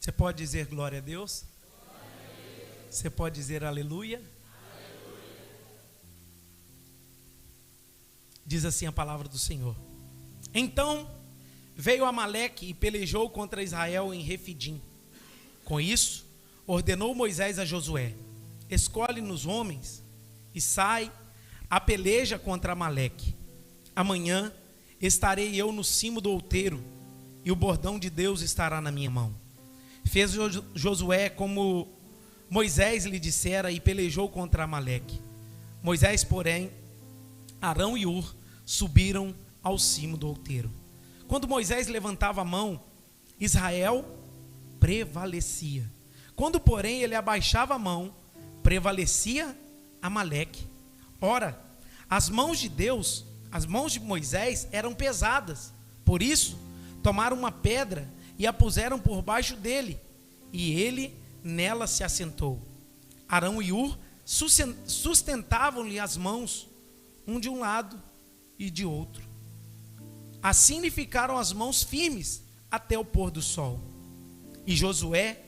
Você pode dizer glória a Deus? Você pode dizer aleluia? Diz assim a palavra do Senhor. Então veio Amaleque e pelejou contra Israel em Refidim. Com isso, ordenou Moisés a Josué: escolhe-nos homens e sai a peleja contra Amaleque. Amanhã estarei eu no cimo do outeiro e o bordão de Deus estará na minha mão. Fez Josué como Moisés lhe dissera e pelejou contra Amaleque. Moisés, porém, Arão e Hur subiram ao cimo do outeiro. Quando Moisés levantava a mão, Israel prevalecia. Quando, porém, ele abaixava a mão, prevalecia Amaleque. Ora, as mãos de Deus, as mãos de Moisés eram pesadas. Por isso, tomaram uma pedra e a puseram por baixo dele, e ele nela se assentou. Arão e Hur sustentavam-lhe as mãos, um de um lado e de outro. Assim lhe ficaram as mãos firmes até o pôr do sol. E Josué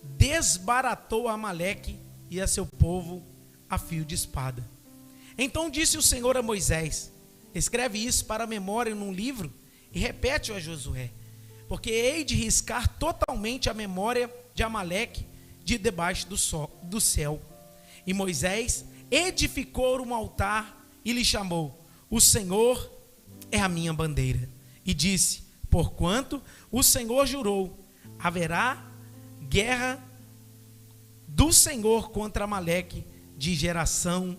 desbaratou Amaleque e a seu povo a fio de espada. Então disse o Senhor a Moisés: escreve isso para a memória num livro e repete-o a Josué, porque hei de riscar totalmente a memória de Amaleque de debaixo do céu. E Moisés edificou um altar e lhe chamou: o Senhor é a minha bandeira. E disse: porquanto o Senhor jurou, haverá guerra do Senhor contra Amaleque de geração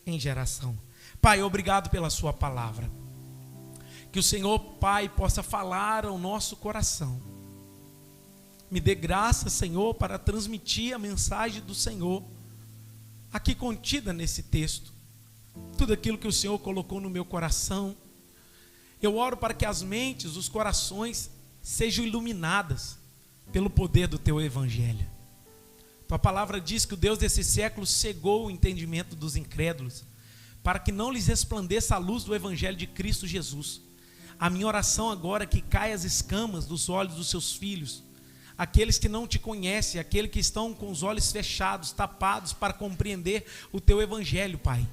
em geração. Pai, obrigado pela sua palavra. Que o Senhor, Pai, possa falar ao nosso coração. Me dê graça, Senhor, para transmitir a mensagem do Senhor aqui contida nesse texto. Tudo aquilo que o Senhor colocou no meu coração, eu oro para que as mentes, os corações sejam iluminadas pelo poder do Teu Evangelho. Tua palavra diz que o Deus desse século cegou o entendimento dos incrédulos, para que não lhes resplandeça a luz do Evangelho de Cristo Jesus. A minha oração agora é que caia as escamas dos olhos dos seus filhos, aqueles que não te conhecem, aqueles que estão com os olhos fechados, tapados para compreender o Teu Evangelho, Pai.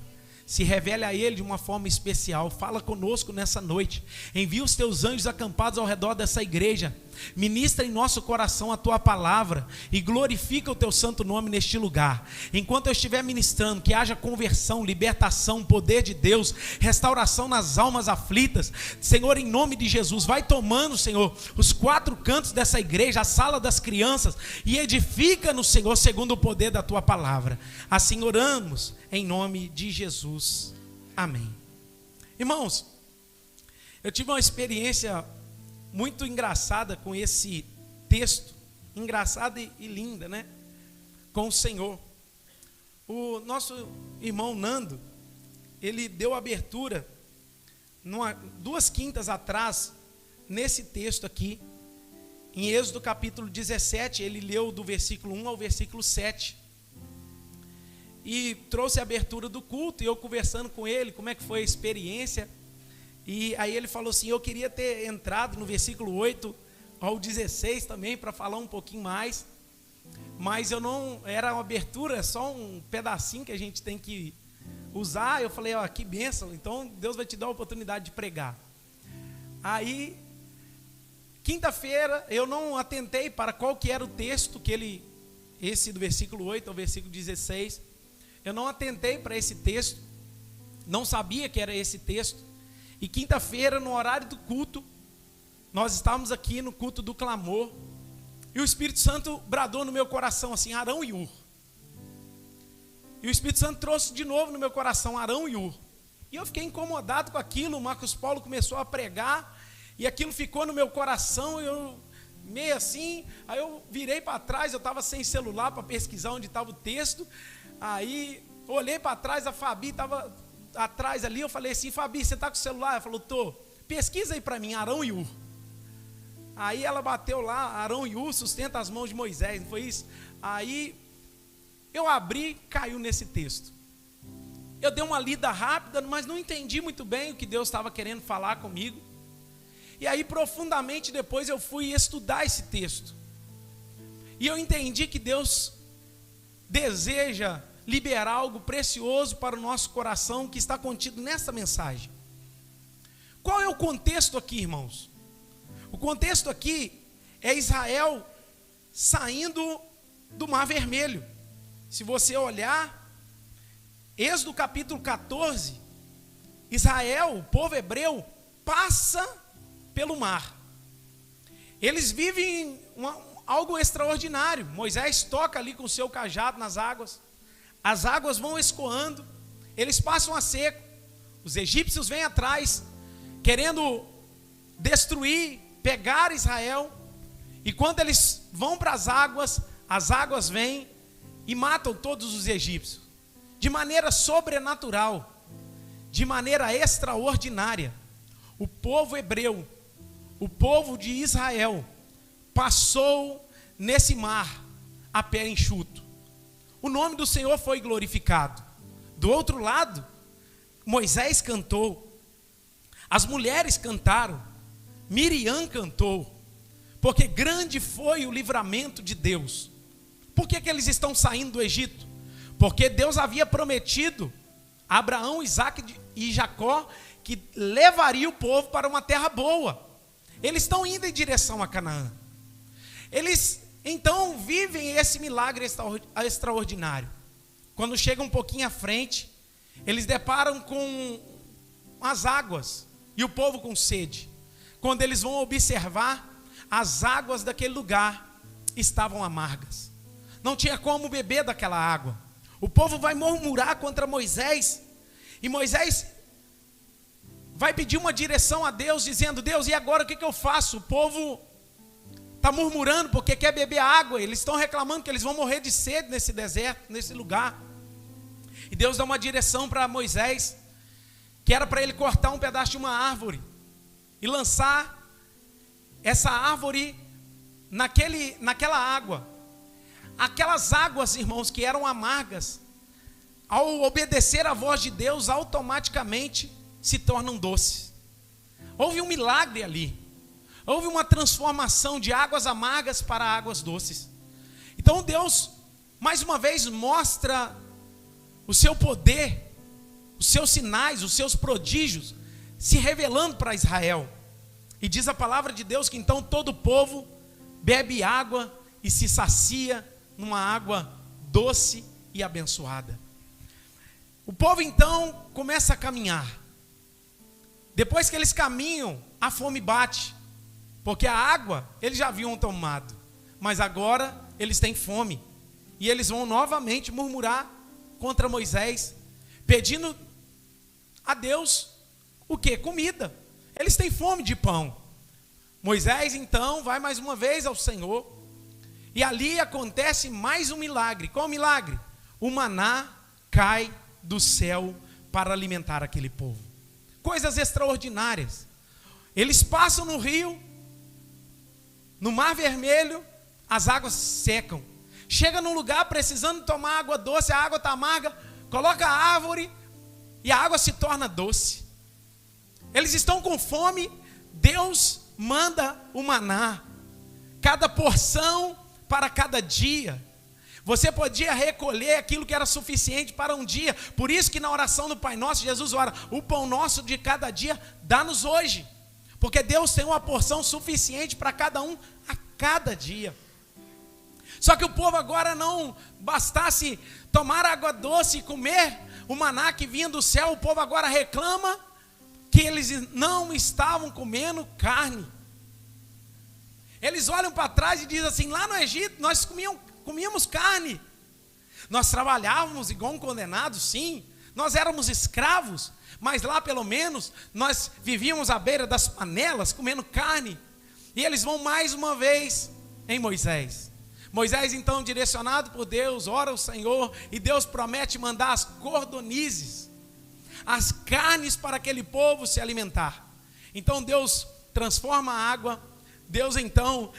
Se revele a ele de uma forma especial. Fala conosco nessa noite. Envia os teus anjos acampados ao redor dessa igreja. Ministra em nosso coração a tua palavra e glorifica o teu santo nome neste lugar. Enquanto eu estiver ministrando, que haja conversão, libertação, poder de Deus, restauração nas almas aflitas. Senhor, em nome de Jesus, vai tomando, Senhor, os quatro cantos dessa igreja, a sala das crianças, e edifica-nos, Senhor, segundo o poder da tua palavra. Assim oramos em nome de Jesus. Amém. Irmãos, eu tive uma experiência muito engraçada com esse texto, engraçada e linda, né? Com o Senhor. O nosso irmão Nando, ele deu abertura 2 quintas atrás, nesse texto aqui, em Êxodo capítulo 17, ele leu do versículo 1 ao versículo 7. E trouxe a abertura do culto, e eu conversando com ele, como é que foi a experiência. E aí ele falou assim: eu queria ter entrado no versículo 8 ao 16 também, para falar um pouquinho mais. Mas eu não, era uma abertura, só um pedacinho que a gente tem que usar. Eu falei: ó, que bênção, então Deus vai te dar a oportunidade de pregar. Aí, quinta-feira, eu não atentei para qual que era o texto que ele, esse do versículo 8 ao versículo 16. Eu não atentei para esse texto, não sabia que era esse texto. E quinta-feira, no horário do culto, nós estávamos aqui no culto do clamor, e o Espírito Santo bradou no meu coração assim: Arão e Hur. E o Espírito Santo trouxe de novo no meu coração Arão e Hur. E eu fiquei incomodado com aquilo. O Marcos Paulo começou a pregar, e aquilo ficou no meu coração, e eu meio assim, aí eu virei para trás, eu estava sem celular para pesquisar onde estava o texto. Aí olhei para trás, a Fabi estava atrás ali, eu falei assim: Fabi, você está com o celular? Ela falou: tô. Pesquisa aí para mim, Arão e Hur. Aí ela bateu lá, Arão e Hur sustenta as mãos de Moisés, não foi isso? Aí eu abri, caiu nesse texto. Eu dei uma lida rápida, mas não entendi muito bem o que Deus estava querendo falar comigo. E aí profundamente depois eu fui estudar esse texto. E eu entendi que Deus deseja liberar algo precioso para o nosso coração que está contido nessa mensagem. Qual é o contexto aqui, irmãos? O contexto aqui é Israel saindo do Mar Vermelho. Se você olhar, Êxodo capítulo 14, Israel, o povo hebreu, passa pelo mar. Eles vivem algo extraordinário. Moisés toca ali com o seu cajado nas águas. As águas vão escoando. Eles passam a seco. Os egípcios vêm atrás, querendo destruir, pegar Israel. E quando eles vão para as águas vêm e matam todos os egípcios. De maneira sobrenatural, de maneira extraordinária. O povo hebreu, o povo de Israel, passou nesse mar a pé enxuto. O nome do Senhor foi glorificado. Do outro lado, Moisés cantou, as mulheres cantaram, Miriam cantou, porque grande foi o livramento de Deus. Por que eles estão saindo do Egito? Porque Deus havia prometido a Abraão, Isaque e Jacó que levaria o povo para uma terra boa. Eles estão indo em direção a Canaã. Eles então vivem esse milagre extraordinário. Quando chegam um pouquinho à frente, eles deparam com as águas e o povo com sede. Quando eles vão observar, as águas daquele lugar estavam amargas. Não tinha como beber daquela água. O povo vai murmurar contra Moisés, e Moisés vai pedir uma direção a Deus, dizendo: Deus, e agora o que eu faço? O povo está murmurando porque quer beber água, eles estão reclamando que eles vão morrer de sede nesse deserto, nesse lugar. E Deus dá uma direção para Moisés, que era para ele cortar um pedaço de uma árvore e lançar essa árvore naquela água. Aquelas águas, irmãos, que eram amargas, ao obedecer à voz de Deus, automaticamente se tornam doces. Houve um milagre ali. Houve uma transformação de águas amargas para águas doces. Então Deus, mais uma vez, mostra o seu poder, os seus sinais, os seus prodígios, se revelando para Israel. E diz a palavra de Deus que então todo o povo bebe água e se sacia numa água doce e abençoada. O povo então começa a caminhar. Depois que eles caminham, a fome bate, porque a água eles já haviam tomado, mas agora eles têm fome, e eles vão novamente murmurar contra Moisés, pedindo a Deus o quê? Comida. Eles têm fome de pão. Moisés então vai mais uma vez ao Senhor, e ali acontece mais um milagre. Qual milagre? O maná cai do céu para alimentar aquele povo. Coisas extraordinárias. Eles passam no rio, no Mar Vermelho, as águas secam. Chega num lugar precisando tomar água doce, a água está amarga, coloca a árvore e a água se torna doce. Eles estão com fome, Deus manda o maná, cada porção para cada dia. Você podia recolher aquilo que era suficiente para um dia. Por isso que na oração do Pai Nosso, Jesus ora: o pão nosso de cada dia, dá-nos hoje. Porque Deus tem uma porção suficiente para cada um a cada dia. Só que o povo agora não bastasse tomar água doce e comer o maná que vinha do céu, o povo agora reclama que eles não estavam comendo carne. Eles olham para trás e dizem assim: lá no Egito nós comíamos carne, nós trabalhávamos igual um condenado, sim, nós éramos escravos, mas lá pelo menos nós vivíamos à beira das panelas comendo carne. E eles vão mais uma vez em Moisés. Moisés então, direcionado por Deus, ora ao Senhor, e Deus promete mandar as cordonizes, as carnes para aquele povo se alimentar. Então Deus transforma a água, Deus então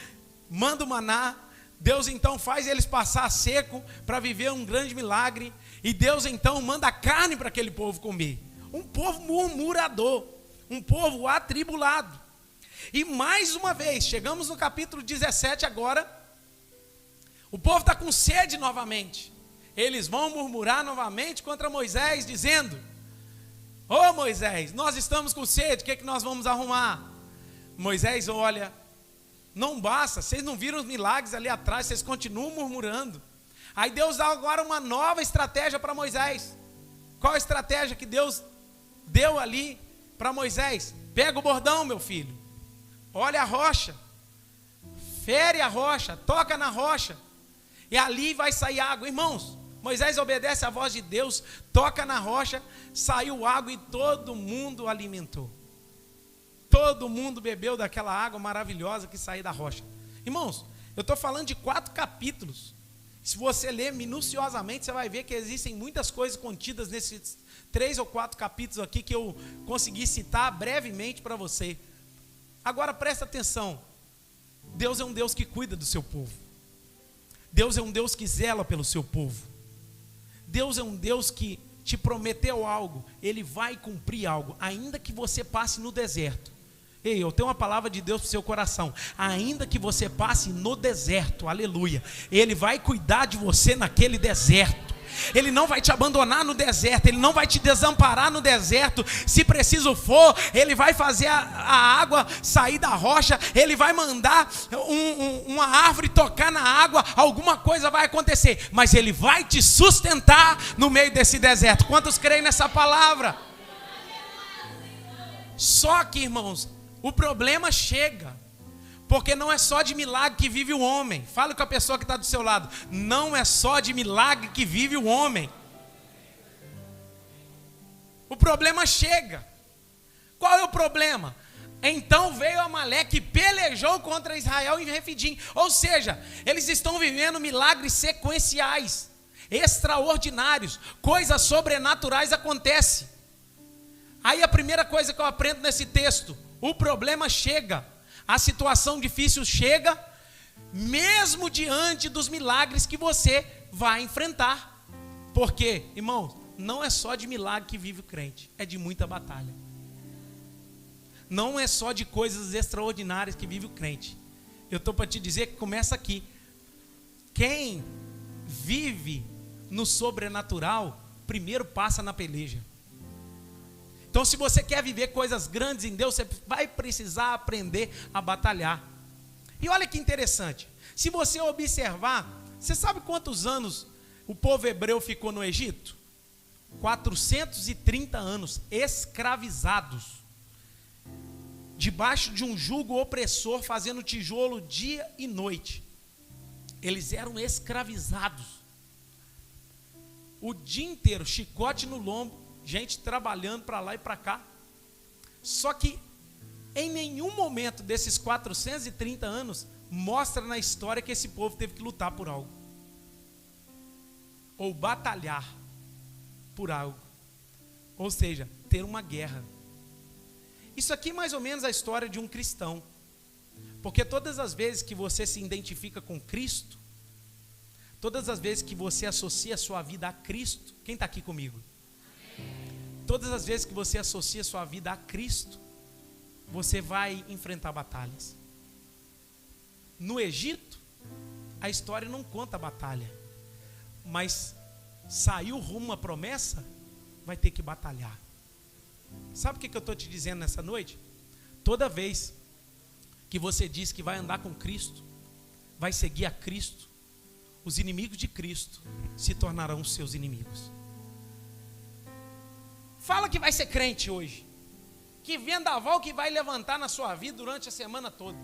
manda o maná, Deus então faz eles passar seco para viver um grande milagre, e Deus então manda a carne para aquele povo comer. Um povo murmurador, um povo atribulado. E mais uma vez, chegamos no capítulo 17 agora, O povo está com sede novamente. Eles vão murmurar novamente contra Moisés, dizendo: ô Moisés, nós estamos com sede, o que é que nós vamos arrumar? Moisés olha: não basta, vocês não viram os milagres ali atrás, vocês continuam murmurando. Aí Deus dá agora uma nova estratégia para Moisés. Qual a estratégia que Deus deu ali para Moisés? Pega o bordão, meu filho, olha a rocha, fere a rocha, toca na rocha, e ali vai sair água. Irmãos, Moisés obedece à voz de Deus, toca na rocha, saiu água e todo mundo alimentou. Todo mundo bebeu daquela água maravilhosa que saiu da rocha. Irmãos, eu estou falando de 4 capítulos. Se você ler minuciosamente, você vai ver que existem muitas coisas contidas nesses 3 ou 4 capítulos aqui que eu consegui citar brevemente para você. Agora presta atenção. Deus é um Deus que cuida do seu povo. Deus é um Deus que zela pelo seu povo. Deus é um Deus que te prometeu algo, Ele vai cumprir algo, ainda que você passe no deserto. Ei, eu tenho uma palavra de Deus para o seu coração. Ainda que você passe no deserto, aleluia, Ele vai cuidar de você naquele deserto. Ele não vai te abandonar no deserto, Ele não vai te desamparar no deserto. Se preciso for, Ele vai fazer a água sair da rocha, Ele vai mandar uma árvore tocar na água, alguma coisa vai acontecer, mas Ele vai te sustentar no meio desse deserto. Quantos creem nessa palavra? Só que, irmãos, o problema chega, porque não é só de milagre que vive o homem. Fala com a pessoa que está do seu lado: não é só de milagre que vive o homem. O problema chega. Qual é o problema? Então veio Amaleque e pelejou contra Israel em Refidim. Ou seja, eles estão vivendo milagres sequenciais, extraordinários, coisas sobrenaturais acontecem. Aí a primeira coisa que eu aprendo nesse texto: o problema chega. A situação difícil chega, mesmo diante dos milagres que você vai enfrentar. Porque, irmãos, não é só de milagre que vive o crente, é de muita batalha. Não é só de coisas extraordinárias que vive o crente. Eu estou para te dizer que começa aqui. Quem vive no sobrenatural, primeiro passa na peleja. Então, se você quer viver coisas grandes em Deus, você vai precisar aprender a batalhar. E olha que interessante, se você observar, você sabe quantos anos o povo hebreu ficou no Egito? 430 anos, escravizados, debaixo de um jugo opressor, fazendo tijolo dia e noite. Eles eram escravizados, o dia inteiro, chicote no lombo, gente trabalhando para lá e para cá. Só que em nenhum momento desses 430 anos mostra na história que esse povo teve que lutar por algo, ou batalhar por algo, ou seja, ter uma guerra. Isso aqui é mais ou menos a história de um cristão, porque todas as vezes que você se identifica com Cristo, todas as vezes que você associa a sua vida a Cristo, quem está aqui comigo? Todas as vezes que você associa sua vida a Cristo, você vai enfrentar batalhas. No Egito, a história não conta a batalha, mas saiu rumo à promessa, vai ter que batalhar. Sabe o que eu estou te dizendo nessa noite? Toda vez que você diz que vai andar com Cristo, vai seguir a Cristo, os inimigos de Cristo se tornarão seus inimigos. Fala que vai ser crente hoje, que vendaval que vai levantar na sua vida durante a semana toda,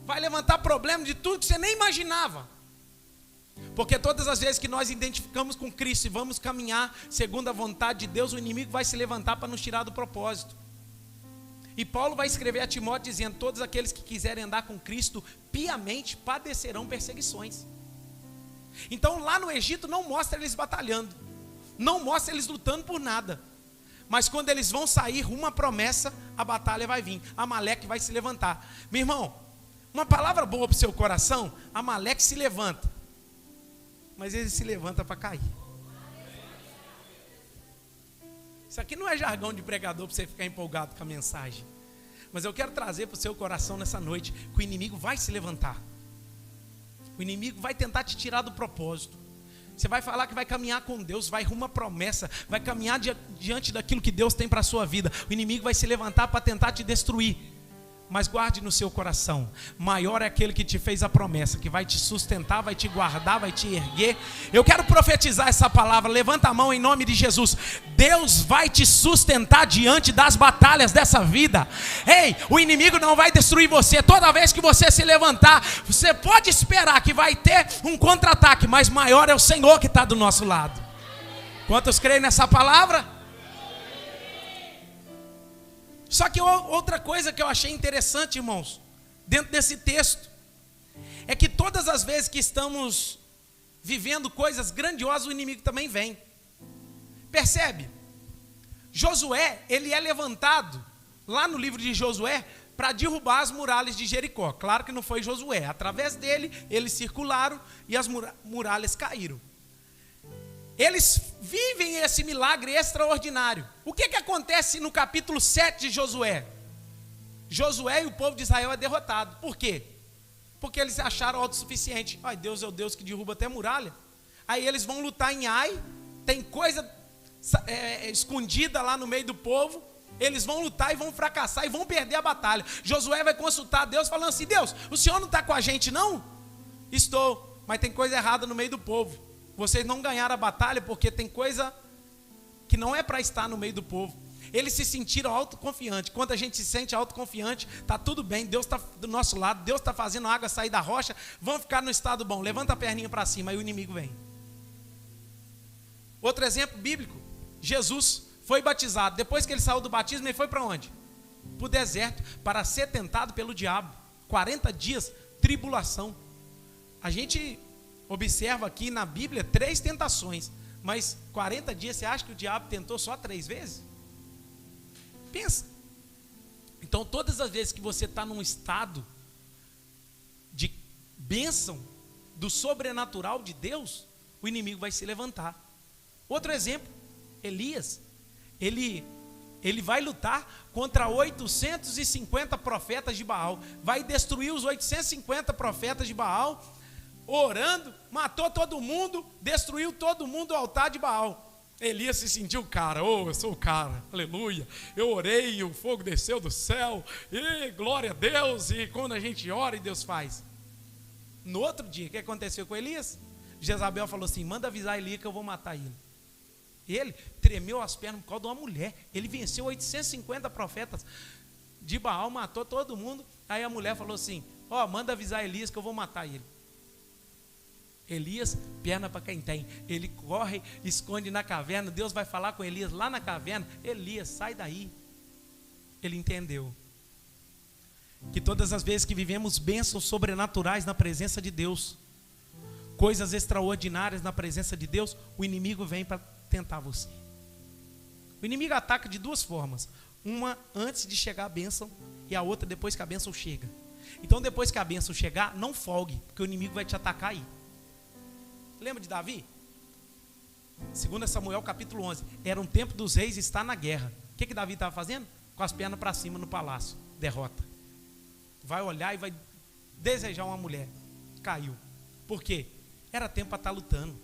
vai levantar problema de tudo que você nem imaginava, porque todas as vezes que nós identificamos com Cristo e vamos caminhar segundo a vontade de Deus, o inimigo vai se levantar para nos tirar do propósito. E Paulo vai escrever a Timóteo dizendo: todos aqueles que quiserem andar com Cristo piamente padecerão perseguições. Então lá no Egito não mostra eles batalhando, não mostra eles lutando por nada, mas quando eles vão sair rumo à promessa, a batalha vai vir, Amaleque vai se levantar. Meu irmão, uma palavra boa para o seu coração: Amaleque se levanta, mas ele se levanta para cair. Isso aqui não é jargão de pregador para você ficar empolgado com a mensagem, mas eu quero trazer para o seu coração nessa noite que o inimigo vai se levantar. O inimigo vai tentar te tirar do propósito. Você vai falar que vai caminhar com Deus, vai rumo à promessa, vai caminhar diante daquilo que Deus tem para a sua vida. O inimigo vai se levantar para tentar te destruir. Mas guarde no seu coração, maior é aquele que te fez a promessa, que vai te sustentar, vai te guardar, vai te erguer. Eu quero profetizar essa palavra, levanta a mão em nome de Jesus. Deus vai te sustentar diante das batalhas dessa vida. Ei, o inimigo não vai destruir você. Toda vez que você se levantar, você pode esperar que vai ter um contra-ataque, mas maior é o Senhor que está do nosso lado. Quantos creem nessa palavra? Só que outra coisa que eu achei interessante, irmãos, dentro desse texto, é que todas as vezes que estamos vivendo coisas grandiosas, o inimigo também vem. Percebe? Josué, ele é levantado, lá no livro de Josué, para derrubar as muralhas de Jericó. Claro que não foi Josué, através dele, eles circularam e as muralhas caíram. Eles vivem esse milagre extraordinário. O que acontece no capítulo 7 de Josué? Josué e o povo de Israel é derrotado. Por quê? Porque eles se acharam autossuficientes. Ai, Deus é o Deus que derruba até muralha. Aí eles vão lutar em Ai, tem coisa escondida lá no meio do povo. Eles vão lutar e vão fracassar e vão perder a batalha. Josué vai consultar Deus falando assim: Deus, o Senhor não está com a gente não? Estou, mas tem coisa errada no meio do povo. Vocês não ganharam a batalha porque tem coisa que não é para estar no meio do povo. Eles se sentiram autoconfiantes. Quando a gente se sente autoconfiante, está tudo bem, Deus está do nosso lado, Deus está fazendo a água sair da rocha, vamos ficar no estado bom. Levanta a perninha para cima, aí o inimigo vem. Outro exemplo bíblico: Jesus foi batizado. Depois que ele saiu do batismo, ele foi para onde? Para o deserto, para ser tentado pelo diabo. 40 dias, tribulação. A gente observa aqui na Bíblia 3 tentações, mas 40 dias, você acha que o diabo tentou só 3 vezes? Pensa. Então todas as vezes que você está num estado de bênção do sobrenatural de Deus, o inimigo vai se levantar. Outro exemplo, Elias, ele vai lutar contra 850 profetas de Baal, vai destruir os 850 profetas de Baal, orando, matou todo mundo, destruiu todo mundo do altar de Baal. Elias se sentiu cara, eu sou o cara, aleluia, eu orei e o fogo desceu do céu, e glória a Deus, e quando a gente ora e Deus faz. No outro dia, o que aconteceu com Elias? Jezabel falou assim: manda avisar Elias que eu vou matar ele. Ele tremeu as pernas por causa de uma mulher. Ele venceu 850 profetas de Baal, matou todo mundo. Aí a mulher falou assim: manda avisar Elias que eu vou matar ele. Elias, perna para quem tem. Ele corre, esconde na caverna. Deus vai falar com Elias lá na caverna: Elias, sai daí. Ele entendeu que todas as vezes que vivemos bênçãos sobrenaturais na presença de Deus, coisas extraordinárias na presença de Deus, o inimigo vem para tentar você. O inimigo ataca de 2 formas: uma antes de chegar a bênção e a outra depois que a bênção chega. Então depois que a bênção chegar, não folgue, porque o inimigo vai te atacar aí. Lembra de Davi? 2 Samuel capítulo 11. Era um tempo dos reis estar na guerra. O que Davi estava fazendo? Com as pernas para cima no palácio. Derrota. Vai olhar e vai desejar uma mulher. Caiu. Por quê? Era tempo para estar lutando.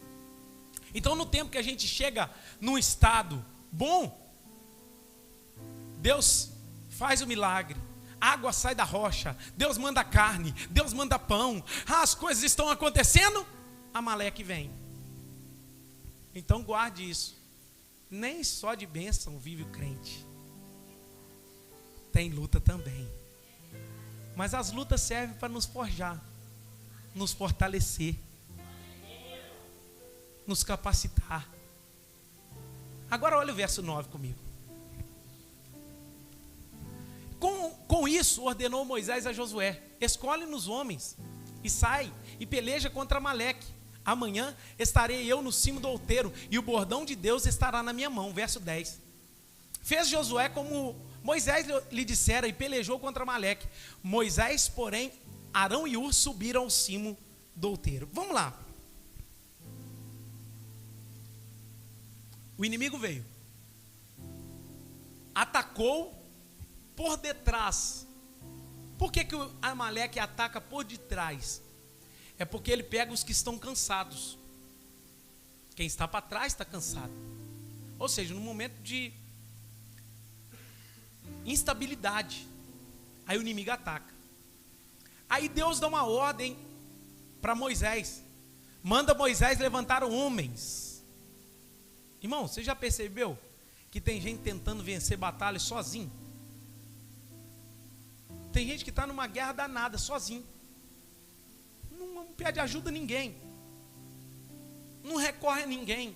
Então no tempo que a gente chega num estado bom, Deus faz o milagre. Água sai da rocha. Deus manda carne. Deus manda pão. As coisas estão acontecendo. Amaleque vem. Então guarde isso. Nem só de bênção vive o crente. Tem luta também. Mas as lutas servem para nos forjar, nos fortalecer, nos capacitar. Agora olha o verso 9 comigo. Com isso ordenou Moisés a Josué: escolhe-nos homens e sai e peleja contra Amaleque. Amanhã estarei eu no cimo do outeiro e o bordão de Deus estará na minha mão. Verso 10. Fez Josué como Moisés lhe dissera e pelejou contra Amaleque. Moisés, porém, Arão e Hur subiram ao cimo do outeiro. Vamos lá. O inimigo veio, atacou por detrás. Por que o Amaleque ataca por detrás? é porque ele pega os que estão cansados. Quem está para trás está cansado. Ou seja, no momento de instabilidade, aí o inimigo ataca. Aí Deus dá uma ordem para Moisés. Manda Moisés levantar homens. Irmão, você já percebeu que tem gente tentando vencer batalhas sozinho? Tem gente que está numa guerra danada, sozinho. Não pede ajuda a ninguém. Não recorre a ninguém.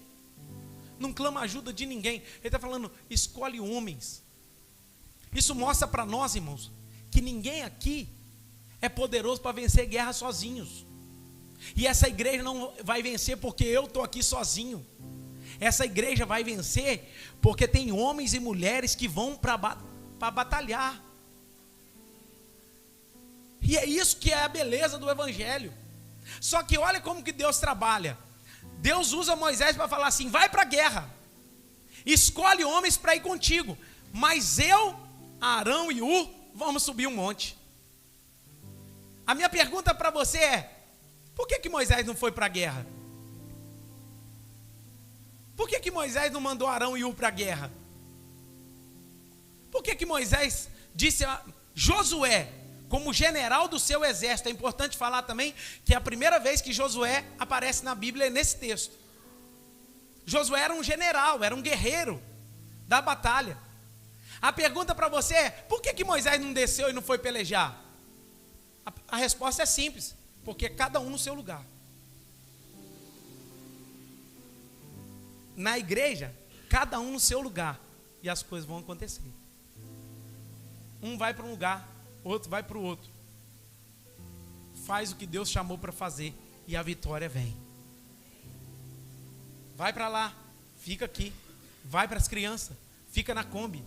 Não clama ajuda de ninguém. Ele está falando, escolhe homens. Isso mostra para nós, irmãos, que ninguém aqui é poderoso para vencer guerra sozinhos. E essa igreja não vai vencer porque eu estou aqui sozinho. Essa igreja vai vencer porque tem homens e mulheres que vão para batalhar. E é isso que é a beleza do evangelho. Só que olha como que Deus trabalha. Deus usa Moisés para falar assim, vai para a guerra, escolhe homens para ir contigo, mas eu, Arão e Hur, vamos subir um monte. A minha pergunta para você é, por que Moisés não foi para a guerra? Por que Moisés não mandou Arão e Hur para a guerra? Por que Moisés disse a Josué, como general do seu exército? É importante falar também que a primeira vez que Josué aparece na Bíblia é nesse texto. Josué era um general, era um guerreiro da batalha. A pergunta para você é, por que Moisés não desceu e não foi pelejar? A resposta é simples, porque cada um no seu lugar. Na igreja, cada um no seu lugar, e as coisas vão acontecer. Um vai para um lugar, outro vai para o outro. Faz o que Deus chamou para fazer e a vitória vem. Vai para lá, fica aqui. Vai para as crianças, fica na Kombi,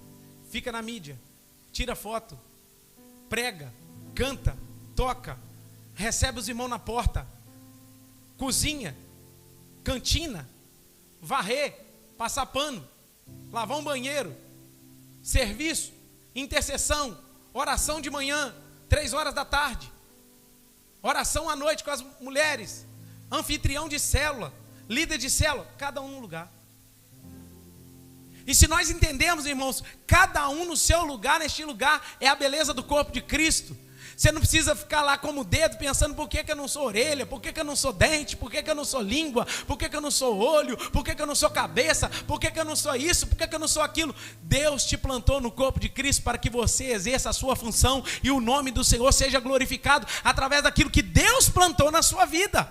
fica na mídia, tira foto, prega, canta, toca, recebe os irmãos na porta, cozinha, cantina, varrer, passar pano, lavar um banheiro, serviço, intercessão, oração de manhã, 3 horas da tarde, oração à noite com as mulheres, anfitrião de célula, líder de célula, cada um no lugar. E se nós entendemos, irmãos, cada um no seu lugar, neste lugar, é a beleza do corpo de Cristo. Você não precisa ficar lá como dedo pensando por que eu não sou orelha, por que eu não sou dente, por que eu não sou língua, por que eu não sou olho, por que eu não sou cabeça, por que eu não sou isso, por que eu não sou aquilo. Deus te plantou no corpo de Cristo para que você exerça a sua função e o nome do Senhor seja glorificado através daquilo que Deus plantou na sua vida.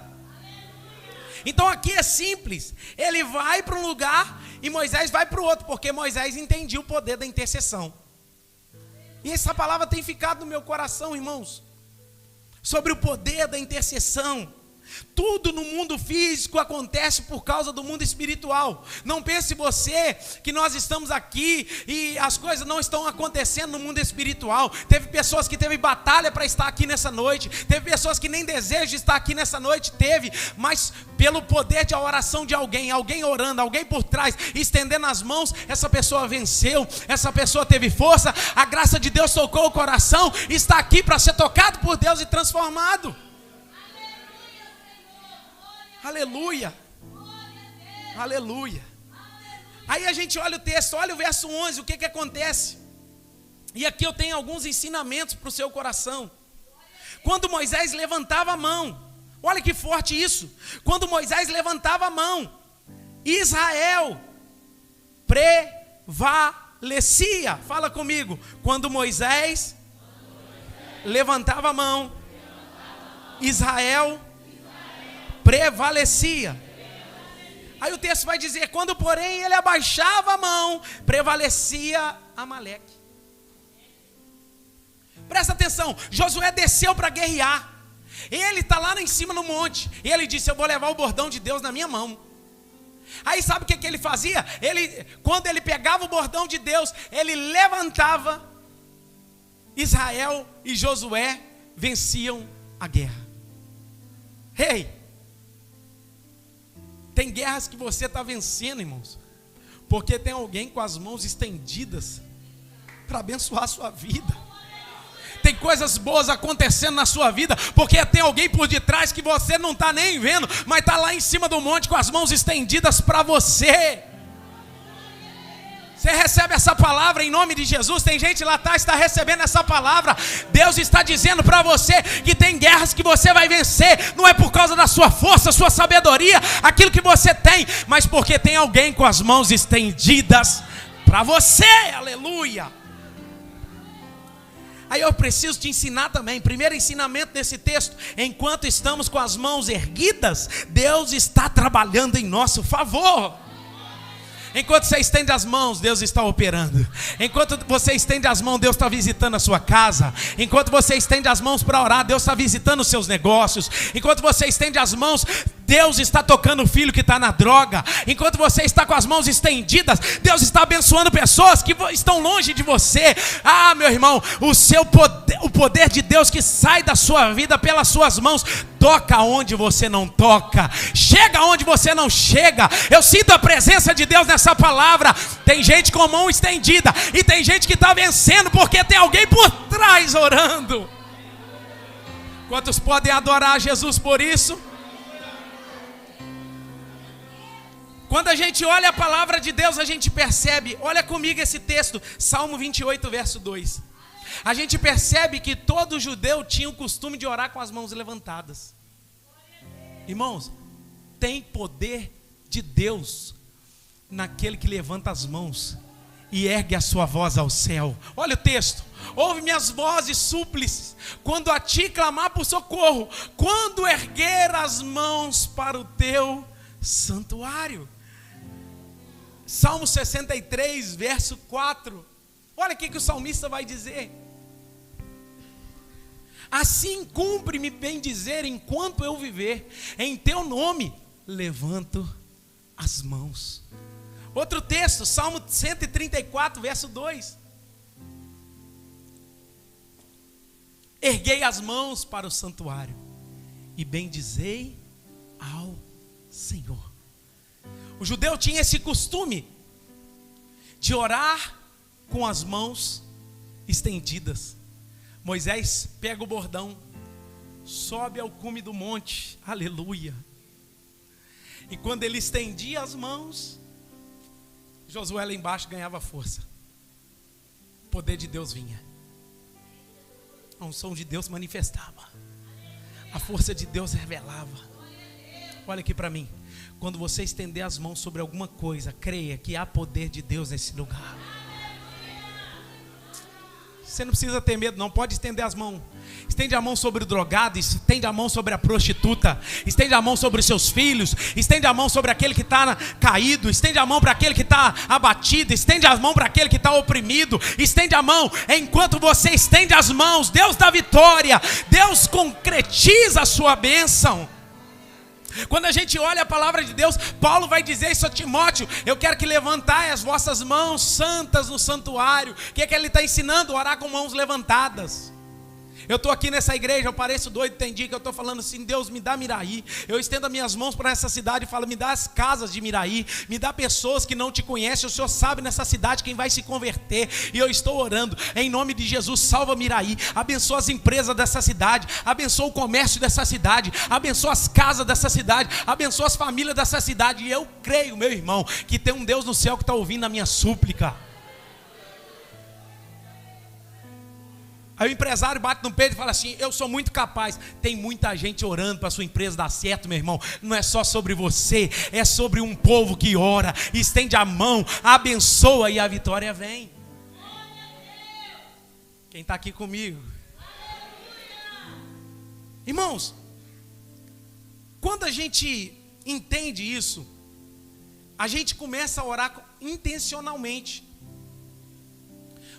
Então aqui é simples, ele vai para um lugar e Moisés vai para o outro, porque Moisés entendia o poder da intercessão. E essa palavra tem ficado no meu coração, irmãos, sobre o poder da intercessão. Tudo no mundo físico acontece por causa do mundo espiritual. Não pense você que nós estamos aqui e as coisas não estão acontecendo no mundo espiritual. Teve pessoas que teve batalha para estar aqui nessa noite. Teve pessoas que nem desejam estar aqui nessa noite. Teve, mas pelo poder de oração de alguém orando, alguém por trás, estendendo as mãos, essa pessoa venceu, essa pessoa teve força. A graça de Deus tocou o coração, está aqui para ser tocado por Deus e transformado. Aleluia, aleluia. Aí a gente olha o texto, olha o verso 11, o que acontece? E aqui eu tenho alguns ensinamentos para o seu coração. Quando Moisés levantava a mão, olha que forte isso. Quando Moisés levantava a mão, Israel prevalecia. Fala comigo. Quando Moisés levantava a mão, Israel prevalecia. Aí o texto vai dizer, quando porém ele abaixava a mão, prevalecia Amaleque. Presta atenção, Josué desceu para guerrear. Ele está lá em cima no monte, e ele disse, eu vou levar o bordão de Deus na minha mão. Aí sabe o que ele fazia? Quando ele pegava o bordão de Deus, ele levantava, Israel e Josué venciam a guerra. Ei! Tem guerras que você está vencendo, irmãos, porque tem alguém com as mãos estendidas para abençoar a sua vida. Tem coisas boas acontecendo na sua vida, porque tem alguém por detrás que você não está nem vendo, mas está lá em cima do monte com as mãos estendidas para você. Você recebe essa palavra em nome de Jesus. Tem gente lá atrás que está recebendo essa palavra. Deus está dizendo para você que tem guerras que você vai vencer. Não é por causa da sua força, sua sabedoria, aquilo que você tem, mas porque tem alguém com as mãos estendidas para você. Aleluia. Aí eu preciso te ensinar também. Primeiro ensinamento desse texto: enquanto estamos com as mãos erguidas, Deus está trabalhando em nosso favor. Enquanto você estende as mãos, Deus está operando. Enquanto você estende as mãos, Deus está visitando a sua casa. Enquanto você estende as mãos para orar, Deus está visitando os seus negócios. Enquanto você estende as mãos, Deus está tocando o filho que está na droga. Enquanto você está com as mãos estendidas, Deus está abençoando pessoas que estão longe de você. Ah, meu irmão, o poder de Deus que sai da sua vida pelas suas mãos, toca onde você não toca, chega onde você não chega. Eu sinto a presença de Deus nessa palavra. Tem gente com mão estendida e tem gente que está vencendo porque tem alguém por trás orando. Quantos podem adorar Jesus por isso? Quando a gente olha a palavra de Deus, a gente percebe. Olha comigo esse texto, Salmo 28, verso 2. A gente percebe que todo judeu tinha o costume de orar com as mãos levantadas. Irmãos, tem poder de Deus naquele que levanta as mãos e ergue a sua voz ao céu. Olha o texto: ouve minhas vozes súplices, quando a ti clamar por socorro, quando erguer as mãos para o teu santuário. Salmo 63, verso 4. Olha o que o salmista vai dizer: assim cumpre-me bem dizer enquanto eu viver, em teu nome levanto as mãos. Outro texto, Salmo 134, verso 2. Erguei as mãos para o santuário e bendizei ao Senhor. O judeu tinha esse costume de orar com as mãos estendidas. Moisés pega o bordão, sobe ao cume do monte, aleluia. E quando ele estendia as mãos, Josué lá embaixo ganhava força. O poder de Deus vinha. A unção de Deus manifestava. A força de Deus revelava. Olha aqui para mim. Quando você estender as mãos sobre alguma coisa, creia que há poder de Deus nesse lugar. Você não precisa ter medo não, pode estender as mãos. Estende a mão sobre o drogado, estende a mão sobre a prostituta, estende a mão sobre os seus filhos, estende a mão sobre aquele que está caído, estende a mão para aquele que está abatido, estende a mão para aquele que está oprimido, estende a mão. Enquanto você estende as mãos, Deus dá vitória, Deus concretiza a sua bênção. Quando a gente olha a palavra de Deus, Paulo vai dizer isso a Timóteo: eu quero que levantai as vossas mãos santas no santuário. O que é que ele está ensinando? Orar com mãos levantadas. Eu estou aqui nessa igreja, eu pareço doido, tem dia que eu estou falando assim: Deus, me dá Miraí. Eu estendo as minhas mãos para essa cidade e falo: me dá as casas de Miraí, me dá pessoas que não te conhecem. O Senhor sabe nessa cidade quem vai se converter. E eu estou orando, em nome de Jesus, salva Miraí, abençoa as empresas dessa cidade, abençoa o comércio dessa cidade, abençoa as casas dessa cidade, abençoa as famílias dessa cidade. E eu creio, meu irmão, que tem um Deus no céu que está ouvindo a minha súplica. Aí o empresário bate no peito e fala assim: eu sou muito capaz. Tem muita gente orando para a sua empresa dar certo, meu irmão. Não é só sobre você, é sobre um povo que ora, estende a mão, abençoa e a vitória vem. Quem está aqui comigo? Irmãos, quando a gente entende isso, a gente começa a orar intencionalmente.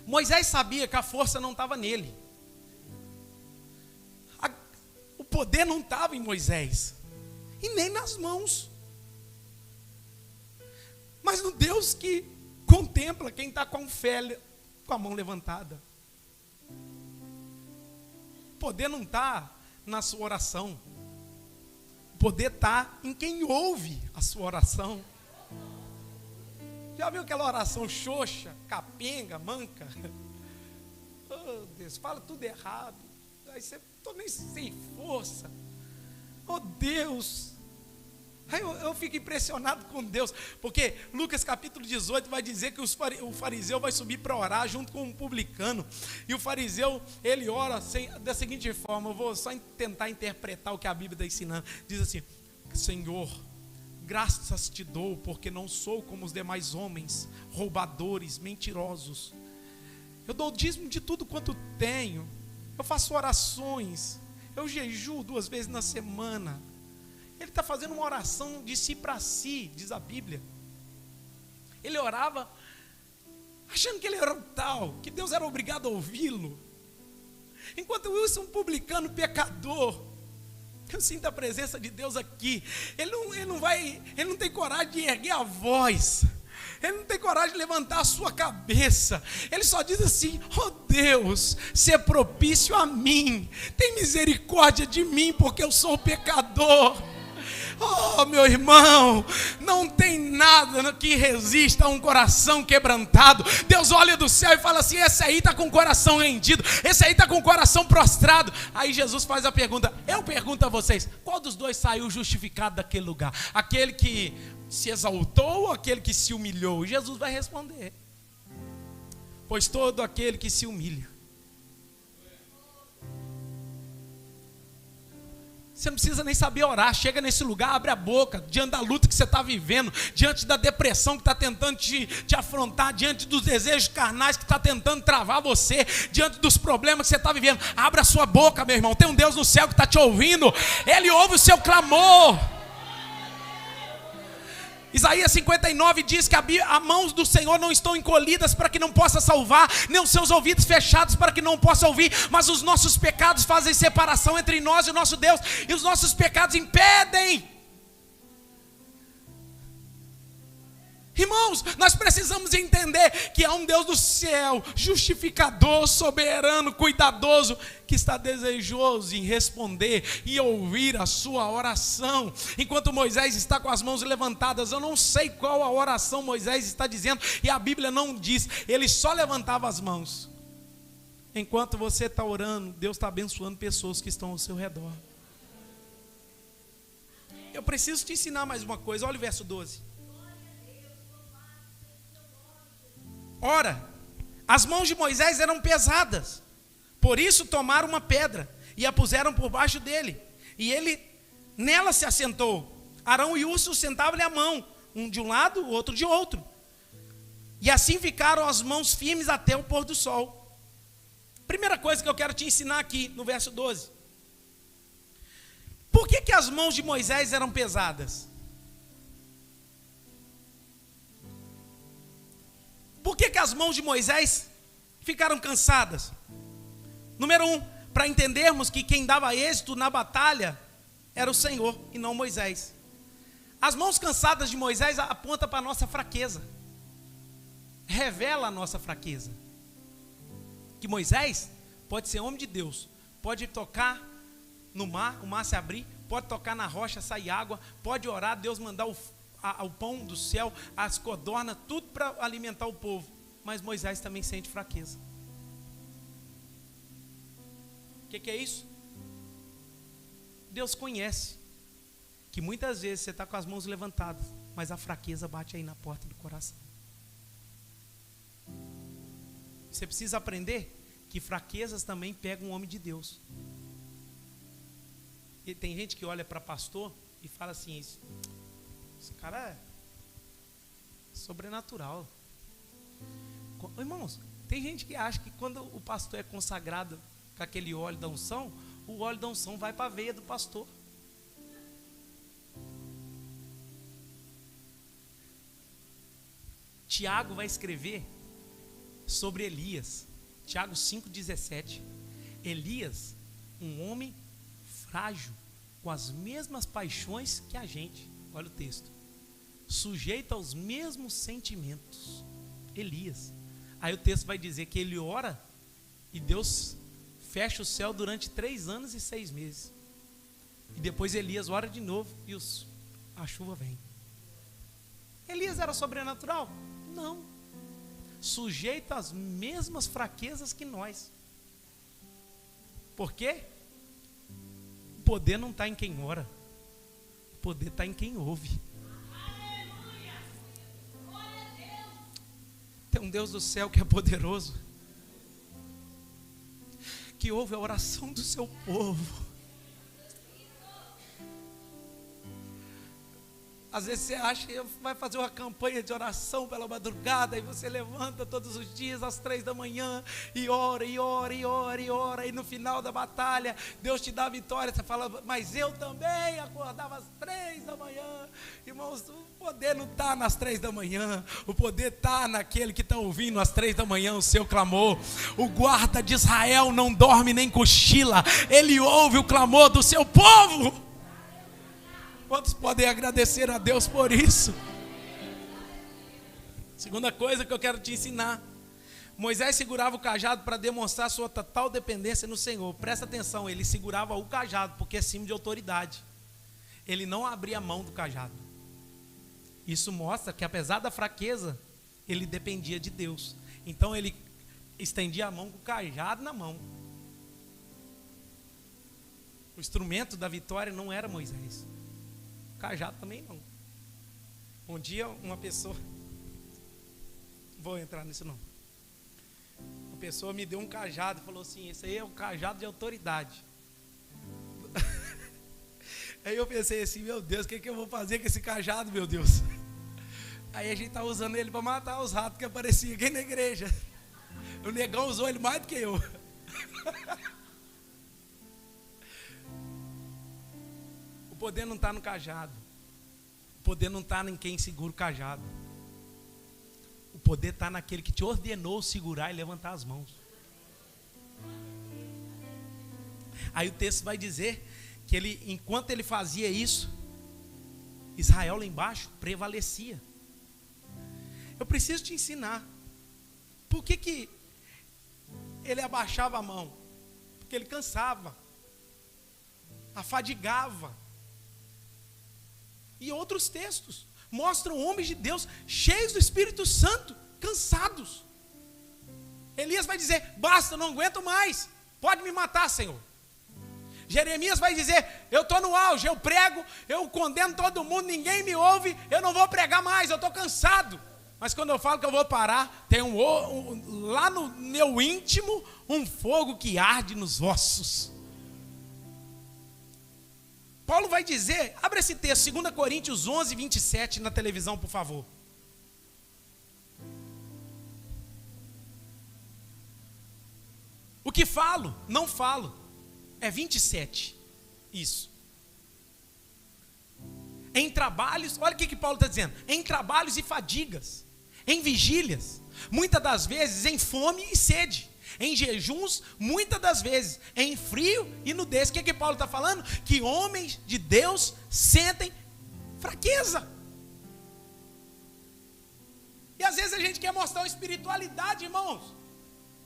Moisés sabia que a força não estava nele. O poder não estava em Moisés. E nem nas mãos. Mas no Deus que contempla quem está com fé, com a mão levantada. O poder não está na sua oração. O poder está em quem ouve a sua oração. Já viu aquela oração xoxa, capenga, manca? Oh Deus, fala tudo errado. Aí você, estou nem sem força. Oh Deus. Aí eu fico impressionado com Deus, porque Lucas capítulo 18 vai dizer que o fariseu vai subir para orar junto com um publicano, e o fariseu, ele ora da seguinte forma, eu vou só tentar interpretar o que a Bíblia está ensinando, diz assim: Senhor, graças te dou, porque não sou como os demais homens, roubadores, mentirosos, eu dou o dízimo de tudo quanto tenho, eu faço orações, eu jejuo 2 vezes na semana. Ele está fazendo uma oração de si para si, diz a Bíblia. Ele orava achando que ele era um tal, que Deus era obrigado a ouvi-lo. Enquanto isso, um publicano pecador, eu sinto a presença de Deus aqui. Ele não tem coragem de erguer a voz. Ele não tem coragem de levantar a sua cabeça. Ele só diz assim: oh Deus, se propício a mim, tem misericórdia de mim, porque eu sou pecador. Oh meu irmão, não tem nada que resista a um coração quebrantado. Deus olha do céu e fala assim: esse aí está com o coração rendido, esse aí está com o coração prostrado. Aí Jesus faz a pergunta, eu pergunto a vocês: qual dos dois saiu justificado daquele lugar? Aquele que se exaltou ou aquele que se humilhou? E Jesus vai responder: pois todo aquele que se humilha. Você não precisa nem saber orar. Chega nesse lugar, abre a boca, diante da luta que você está vivendo, diante da depressão que está tentando te afrontar, diante dos desejos carnais que está tentando travar você, diante dos problemas que você está vivendo. Abra a sua boca, meu irmão. Tem um Deus no céu que está te ouvindo. Ele ouve o seu clamor. Isaías 59 diz que as mãos do Senhor não estão encolhidas para que não possa salvar, nem os seus ouvidos fechados para que não possa ouvir, mas os nossos pecados fazem separação entre nós e o nosso Deus, e os nossos pecados impedem. Irmãos, nós precisamos entender que há um Deus do céu, justificador, soberano, cuidadoso, que está desejoso em responder e ouvir a sua oração. Enquanto Moisés está com as mãos levantadas, eu não sei qual a oração Moisés está dizendo, e a Bíblia não diz, ele só levantava as mãos. Enquanto você está orando, Deus está abençoando pessoas que estão ao seu redor. Eu preciso te ensinar mais uma coisa, olha o verso 12. Ora, as mãos de Moisés eram pesadas, por isso tomaram uma pedra e a puseram por baixo dele, e ele nela se assentou. Arão e Hur sustentavam-lhe a mão, um de um lado, o outro de outro, e assim ficaram as mãos firmes até o pôr do sol. Primeira coisa que eu quero te ensinar aqui no verso 12: por que as mãos de Moisés eram pesadas? Por que as mãos de Moisés ficaram cansadas? Número 1, para entendermos que quem dava êxito na batalha era o Senhor e não Moisés. As mãos cansadas de Moisés apontam para a nossa fraqueza, revela a nossa fraqueza. Que Moisés pode ser homem de Deus, pode tocar no mar, o mar se abrir, pode tocar na rocha, sair água, pode orar, Deus mandar o pão do céu, as codornas, tudo para alimentar o povo. Mas Moisés também sente fraqueza. O que é isso? Deus conhece que muitas vezes você está com as mãos levantadas, mas a fraqueza bate aí na porta do coração. Você precisa aprender que fraquezas também pegam um homem de Deus. E tem gente que olha para pastor e fala assim: esse cara é sobrenatural. Irmãos, tem gente que acha que quando o pastor é consagrado com aquele óleo da unção, o óleo da unção vai para a veia do pastor. Tiago vai escrever sobre Elias, Tiago 5,17. Elias, um homem frágil, com as mesmas paixões que a gente. Olha o texto: sujeito aos mesmos sentimentos. Elias. Aí o texto vai dizer que ele ora e Deus fecha o céu durante 3 anos e 6 meses. E depois Elias ora de novo e a chuva vem. Elias era sobrenatural? Não. Sujeito às mesmas fraquezas que nós. Por quê? O poder não está em quem ora, o poder está em quem ouve. Tem um Deus do céu que é poderoso, que ouve a oração do seu povo. Às vezes você acha que vai fazer uma campanha de oração pela madrugada, e você levanta todos os dias às 3 da manhã, e ora, e ora, e ora, e ora, e no final da batalha, Deus te dá a vitória. Você fala, mas eu também acordava às 3 da manhã. Irmãos, o poder não está nas 3 da manhã, o poder está naquele que está ouvindo às 3 da manhã o seu clamor. O guarda de Israel não dorme nem cochila, ele ouve o clamor do seu povo. Quantos podem agradecer a Deus por isso? Segunda coisa que eu quero te ensinar: Moisés segurava o cajado para demonstrar sua total dependência no Senhor. Presta atenção, ele segurava o cajado porque é símbolo de autoridade. Ele não abria a mão do cajado. Isso mostra que, apesar da fraqueza, ele dependia de Deus. Então ele estendia a mão com o cajado na mão. O instrumento da vitória não era Moisés, o cajado também não. Um dia uma pessoa, vou entrar nisso não, uma pessoa me deu um cajado e falou assim: esse aí é o cajado de autoridade. Aí eu pensei assim: meu Deus, o que eu vou fazer com esse cajado, meu Deus? Aí a gente tá usando ele para matar os ratos que apareciam aqui na igreja. O negão usou ele mais do que eu. O poder não está no cajado, o poder não está em quem segura o cajado, o poder está naquele que te ordenou segurar e levantar as mãos. Aí o texto vai dizer que ele, enquanto ele fazia isso, Israel lá embaixo prevalecia. Eu preciso te ensinar por que ele abaixava a mão. Porque ele cansava, afadigava. E outros textos mostram homens de Deus cheios do Espírito Santo, cansados. Elias vai dizer: basta, não aguento mais, pode me matar, Senhor. Jeremias vai dizer: eu estou no auge, eu prego, eu condeno todo mundo, ninguém me ouve, eu não vou pregar mais, eu estou cansado. Mas quando eu falo que eu vou parar, tem lá no meu íntimo um fogo que arde nos ossos. Paulo vai dizer, abre esse texto, 2 Coríntios 11, 27 na televisão, por favor. O que falo, não falo, é 27, isso. Em trabalhos, olha o que Paulo está dizendo: em trabalhos e fadigas, em vigílias, muitas das vezes em fome e sede, em jejuns, muitas das vezes em frio e nudez. O que Paulo está falando? Que homens de Deus sentem fraqueza. E às vezes a gente quer mostrar uma espiritualidade, irmãos.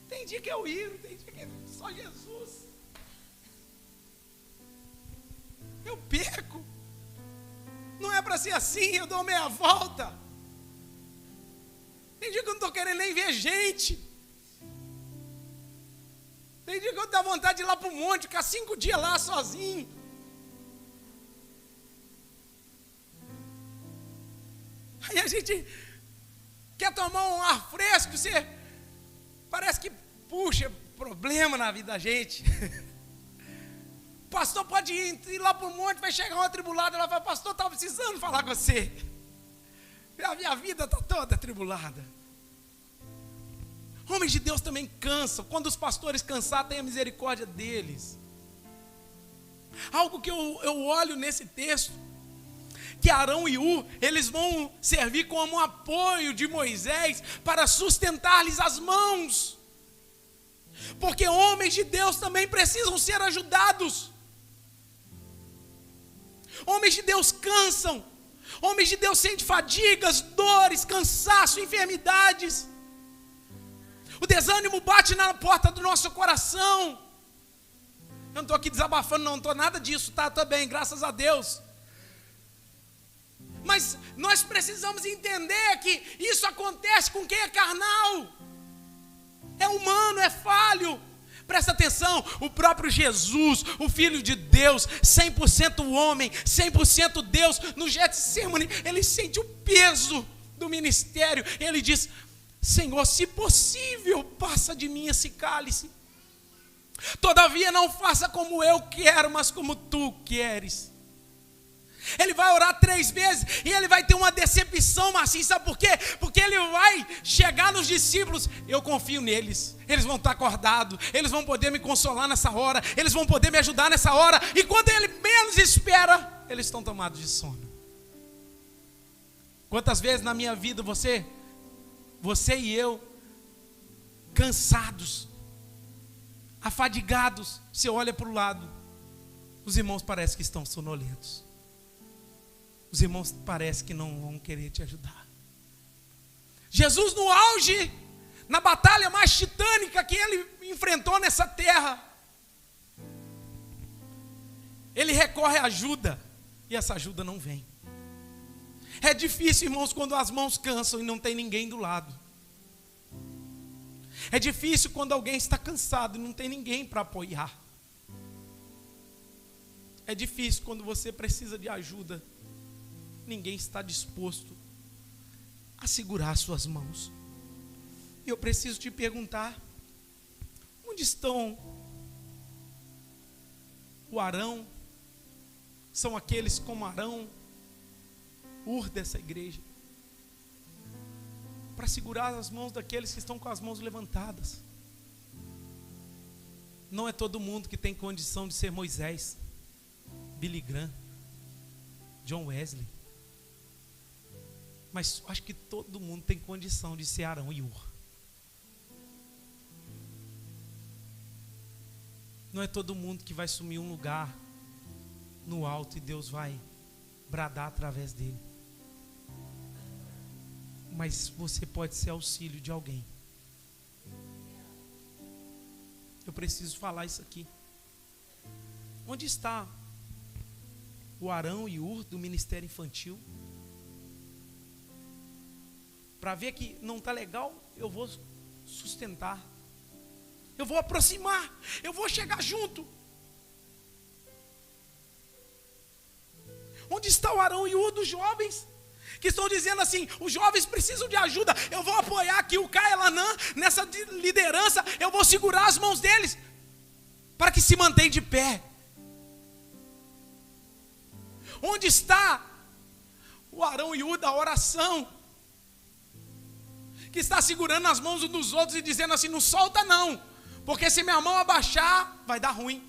Tem dia que eu iro, tem dia que é só Jesus. Eu perco. Não é para ser assim, eu dou meia volta. Tem dia que eu não estou querendo nem ver gente. Tem dia que eu dou vontade de ir lá para o monte, ficar 5 dias lá sozinho. Aí a gente quer tomar um ar fresco, você parece que puxa problema na vida da gente. O pastor pode ir lá para o monte, vai chegar uma atribulada, ela vai: pastor, estava precisando falar com você. A minha vida está toda atribulada. Homens de Deus também cansam. Quando os pastores cansar, tenha misericórdia deles. Algo que eu olho nesse texto, que Arão e Ur, eles vão servir como um apoio de Moisés para sustentar-lhes as mãos. Porque homens de Deus também precisam ser ajudados. Homens de Deus cansam. Homens de Deus sentem fadigas, dores, cansaço, enfermidades. O desânimo bate na porta do nosso coração. Eu não estou aqui desabafando, não estou nada disso, tá? Estou bem, graças a Deus. Mas nós precisamos entender que isso acontece com quem é carnal. É humano, é falho. Presta atenção, o próprio Jesus, o Filho de Deus, 100% homem, 100% Deus, no Getsemane, ele sente o peso do ministério. Ele diz: Senhor, se possível, passa de mim esse cálice. Todavia não faça como eu quero, mas como tu queres. Ele vai orar 3 vezes e ele vai ter uma decepção, Marcinho, sabe por quê? Porque ele vai chegar nos discípulos: eu confio neles, eles vão estar acordados, eles vão poder me consolar nessa hora, eles vão poder me ajudar nessa hora, e quando ele menos espera, eles estão tomados de sono. Quantas vezes na minha vida você e eu, cansados, afadigados, você olha para o lado, os irmãos parecem que estão sonolentos. Os irmãos parecem que não vão querer te ajudar. Jesus no auge, na batalha mais titânica que ele enfrentou nessa terra, ele recorre à ajuda, e essa ajuda não vem. É difícil, irmãos, quando as mãos cansam e não tem ninguém do lado. É difícil quando alguém está cansado e não tem ninguém para apoiar. É difícil quando você precisa de ajuda, ninguém está disposto a segurar suas mãos. E eu preciso te perguntar: onde estão o Arão? São aqueles como Arão, Ur dessa igreja, para segurar as mãos daqueles que estão com as mãos levantadas. Não é todo mundo que tem condição de ser Moisés, Billy Graham, John Wesley, mas acho que todo mundo tem condição de ser Arão e Ur. Não é todo mundo que vai assumir um lugar no alto e Deus vai bradar através dele. Mas você pode ser auxílio de alguém. Eu preciso falar isso aqui. Onde está o Arão e Ur do ministério infantil? Para ver que não está legal, eu vou sustentar, eu vou aproximar, eu vou chegar junto. Onde está o Arão e Ur dos jovens, que estão dizendo assim: os jovens precisam de ajuda, eu vou apoiar aqui o Caelanã nessa liderança, eu vou segurar as mãos deles, para que se mantenham de pé. Onde está o Arão e Ur da oração, que está segurando as mãos uns dos outros e dizendo assim: não solta não, porque se minha mão abaixar, vai dar ruim.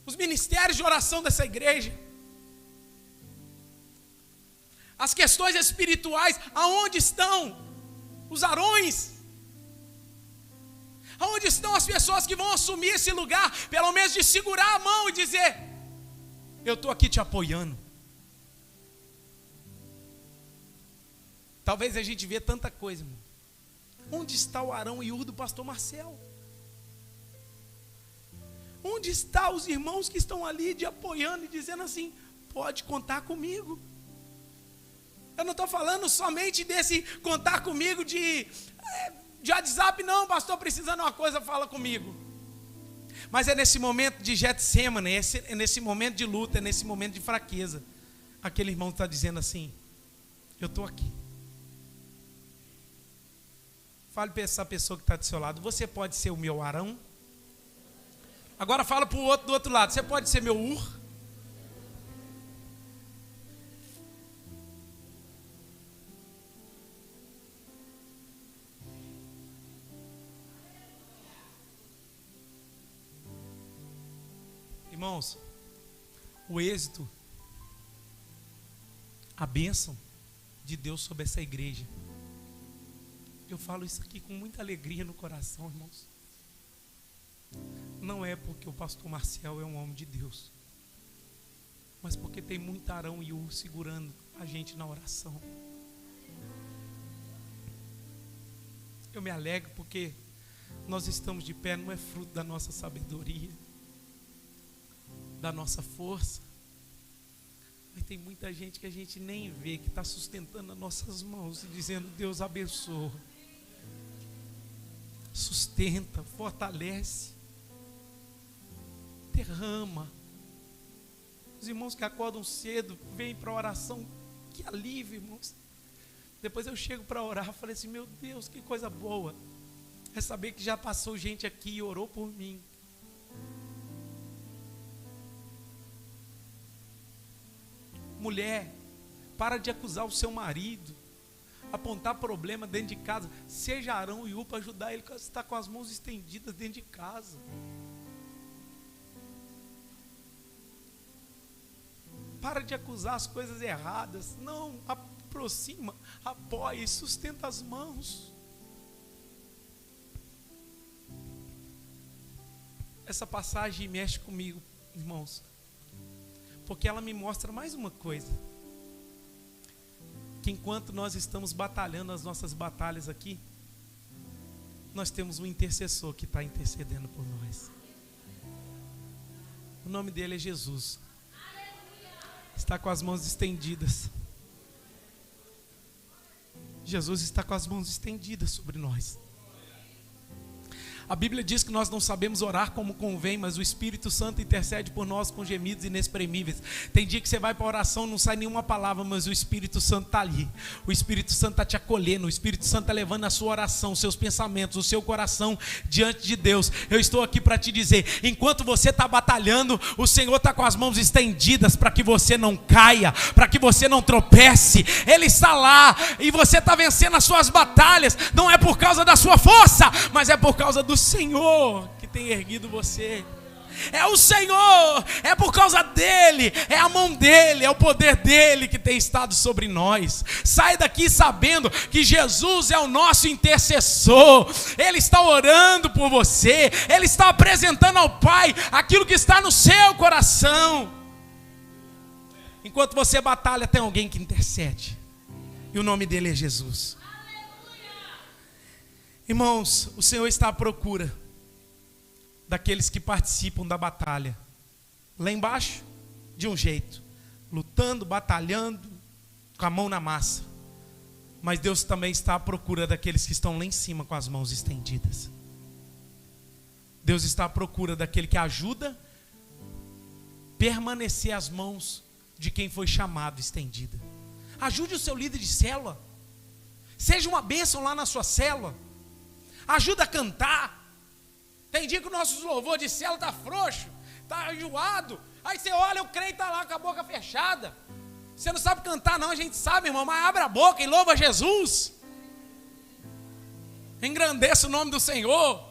Os ministérios de oração dessa igreja, as questões espirituais, aonde estão os Arões? Aonde estão as pessoas que vão assumir esse lugar, pelo menos de segurar a mão e dizer: eu estou aqui te apoiando. Talvez a gente vê tanta coisa, irmão. Onde está o Arão e Ur do pastor Marcelo? Onde estão os irmãos que estão ali de apoiando e dizendo assim: pode contar comigo? Eu não estou falando somente desse contar comigo de WhatsApp, não, pastor, precisando de uma coisa, fala comigo. Mas é nesse momento de Getsemane, é nesse momento de luta, é nesse momento de fraqueza, aquele irmão está dizendo assim: eu estou aqui. Fale para essa pessoa que está do seu lado: você pode ser o meu Arão? Agora fala para o outro do outro lado: você pode ser meu Ur? Irmãos, o êxito, a bênção de Deus sobre essa igreja, eu falo isso aqui com muita alegria no coração, irmãos. Não é porque o pastor Marcel é um homem de Deus, mas porque tem muito Arão e Ur segurando a gente na oração. Eu me alegro porque nós estamos de pé, não é fruto da nossa sabedoria, da nossa força, mas tem muita gente que a gente nem vê, que está sustentando as nossas mãos e dizendo: Deus abençoa. sustenta, fortalece, derrama. Os irmãos que acordam cedo, vêm para a oração, que alívio, irmãos. Depois eu chego para orar, eu falei assim, meu Deus, que coisa boa, é saber que já passou gente aqui e orou por mim. Mulher, para de acusar o seu marido, apontar problema dentro de casa. Seja Arão e U para ajudar ele a estar com as mãos estendidas dentro de casa. Para de acusar as coisas erradas. Não, aproxima, apoia e sustenta as mãos. Essa passagem mexe comigo, irmãos, porque ela me mostra mais uma coisa, que enquanto nós estamos batalhando as nossas batalhas aqui, nós temos um intercessor que está intercedendo por nós. O nome dele é Jesus. Está com as mãos estendidas. Jesus está com as mãos estendidas sobre nós. A Bíblia diz que nós não sabemos orar como convém, mas o Espírito Santo intercede por nós com gemidos inexprimíveis. Tem dia que você vai para a oração, não sai nenhuma palavra, mas o Espírito Santo está ali. O Espírito Santo está te acolhendo, o Espírito Santo está levando a sua oração, os seus pensamentos, o seu coração diante de Deus. Eu estou aqui para te dizer, enquanto você está batalhando, o Senhor está com as mãos estendidas para que você não caia, para que você não tropece. Ele está lá e você está vencendo as suas batalhas, não é por causa da sua força, mas é por causa do Senhor que tem erguido você. É o Senhor, é por causa dele, é a mão dele, é o poder dele que tem estado sobre nós. Sai daqui sabendo que Jesus é o nosso intercessor. Ele está orando por você, ele está apresentando ao Pai aquilo que está no seu coração. Enquanto você batalha, tem alguém que intercede, e o nome dele é Jesus. Irmãos, o Senhor está à procura daqueles que participam da batalha. Lá embaixo, de um jeito, lutando, batalhando, com a mão na massa. Mas Deus também está à procura daqueles que estão lá em cima com as mãos estendidas. Deus está à procura daquele que ajuda permanecer as mãos de quem foi chamado estendida. Ajude o seu líder de célula. Seja uma bênção lá na sua célula. Ajuda a cantar. Tem dia que o nosso louvor de célula está frouxo, está enjoado. Aí você olha, o crente está lá com a boca fechada. Você não sabe cantar não, a gente sabe, irmão, mas abre a boca e louva Jesus. Engrandeça o nome do Senhor.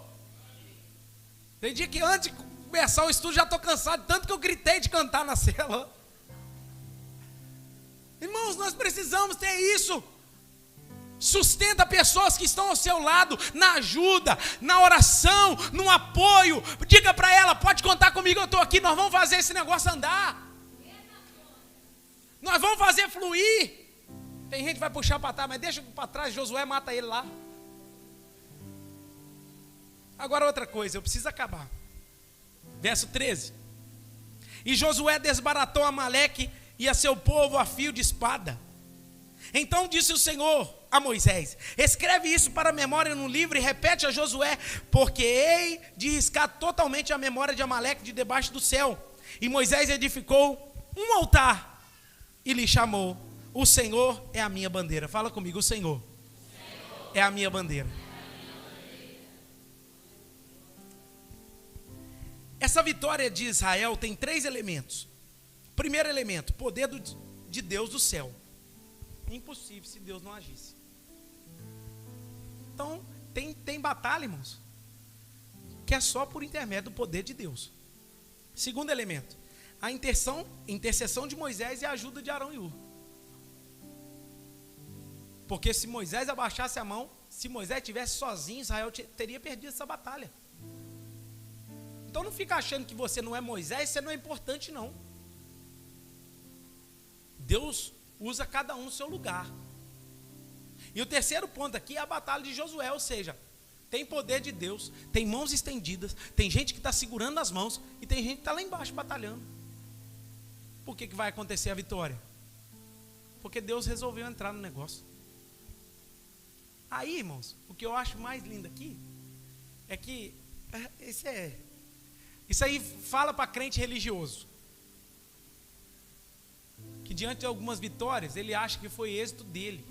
Tem dia que antes de começar o estudo já estou cansado, tanto que eu gritei de cantar na célula. Irmãos, nós precisamos ter isso. Sustenta pessoas que estão ao seu lado, na ajuda, na oração, no apoio. Diga para ela, pode contar comigo, eu estou aqui, nós vamos fazer esse negócio andar. Nós vamos fazer fluir. Tem gente que vai puxar para trás, mas deixa para trás, Josué mata ele lá. Agora outra coisa, eu preciso acabar. Verso 13. E Josué desbaratou Amaleque e a seu povo a fio de espada. Então disse o Senhor a Moisés: escreve isso para a memória no livro e repete a Josué, porque hei de riscar totalmente a memória de Amaleque de debaixo do céu. E Moisés edificou um altar e lhe chamou: o Senhor é a minha bandeira. Fala comigo, o Senhor é a minha bandeira. Essa vitória de Israel tem 3 elementos. Primeiro elemento, poder de Deus do céu. Impossível se Deus não agisse. Então, tem batalha, irmãos, que é só por intermédio do poder de Deus. Segundo elemento, a intercessão de Moisés e a ajuda de Arão e Hur. Porque se Moisés abaixasse a mão, se Moisés estivesse sozinho, Israel teria perdido essa batalha. Então não fica achando que você não é Moisés, você não é importante não. Deus usa cada um no seu lugar. E o terceiro ponto aqui é a batalha de Josué, ou seja, tem poder de Deus, tem mãos estendidas, tem gente que está segurando as mãos e tem gente que está lá embaixo batalhando. Por que vai acontecer a vitória? Porque Deus resolveu entrar no negócio. Aí, irmãos, o que eu acho mais lindo aqui É que isso aí fala para crente religioso, que diante de algumas vitórias ele acha que foi êxito dele,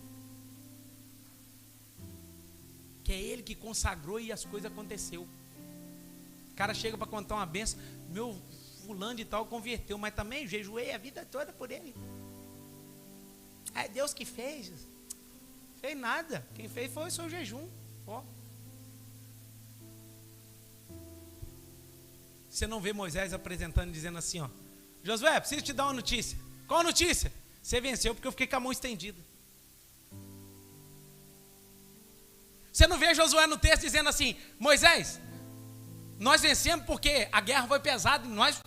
que é ele que consagrou e as coisas aconteceu. O cara chega para contar uma benção, meu fulano de tal converteu, mas também jejuei a vida toda por ele. É Deus que fez. Fez nada. Quem fez foi o seu jejum. Ó. Você não vê Moisés apresentando, dizendo assim, ó: Josué, preciso te dar uma notícia. Qual notícia? Você venceu porque eu fiquei com a mão estendida. Você não vê Josué no texto dizendo assim: Moisés, nós vencemos porque a guerra foi pesada e nós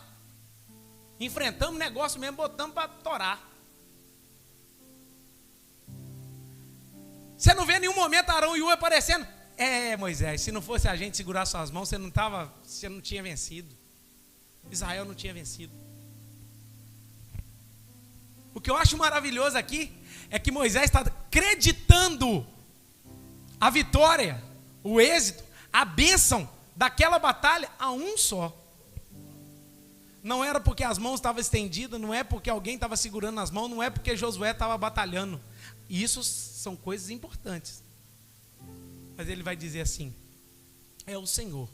enfrentamos o negócio mesmo, botamos para torar. Você não vê em nenhum momento Arão e Ur aparecendo: Moisés, se não fosse a gente segurar suas mãos, você não tinha vencido. Israel não tinha vencido. O que eu acho maravilhoso aqui é que Moisés está acreditando a vitória, o êxito, a bênção daquela batalha a um só. Não era porque as mãos estavam estendidas, não é porque alguém estava segurando as mãos, não é porque Josué estava batalhando. Isso são coisas importantes. Mas ele vai dizer assim: é o Senhor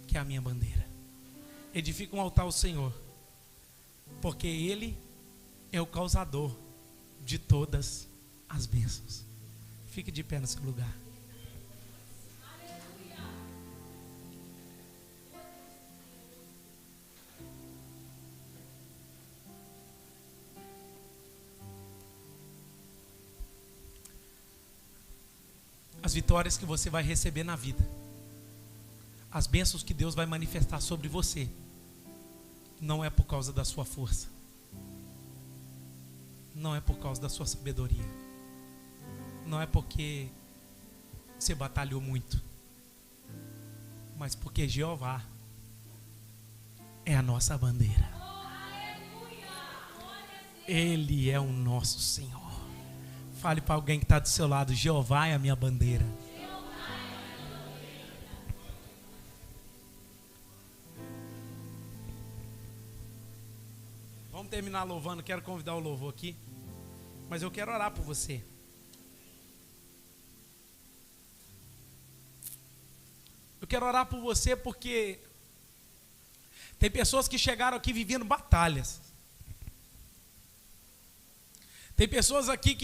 que é a minha bandeira. Edifica um altar ao Senhor, porque Ele é o causador de todas as bênçãos. Fique de pé no seu lugar. As vitórias que você vai receber na vida, as bênçãos que Deus vai manifestar sobre você, não é por causa da sua força, não é por causa da sua sabedoria, não é porque você batalhou muito, mas porque Jeová é a nossa bandeira. Ele é o nosso Senhor. Fale para alguém que está do seu lado: Jeová é a minha bandeira. Vamos terminar louvando. Quero convidar o louvor aqui, mas eu quero orar por você. Eu quero orar por você porque tem pessoas que chegaram aqui vivendo batalhas. Tem pessoas aqui que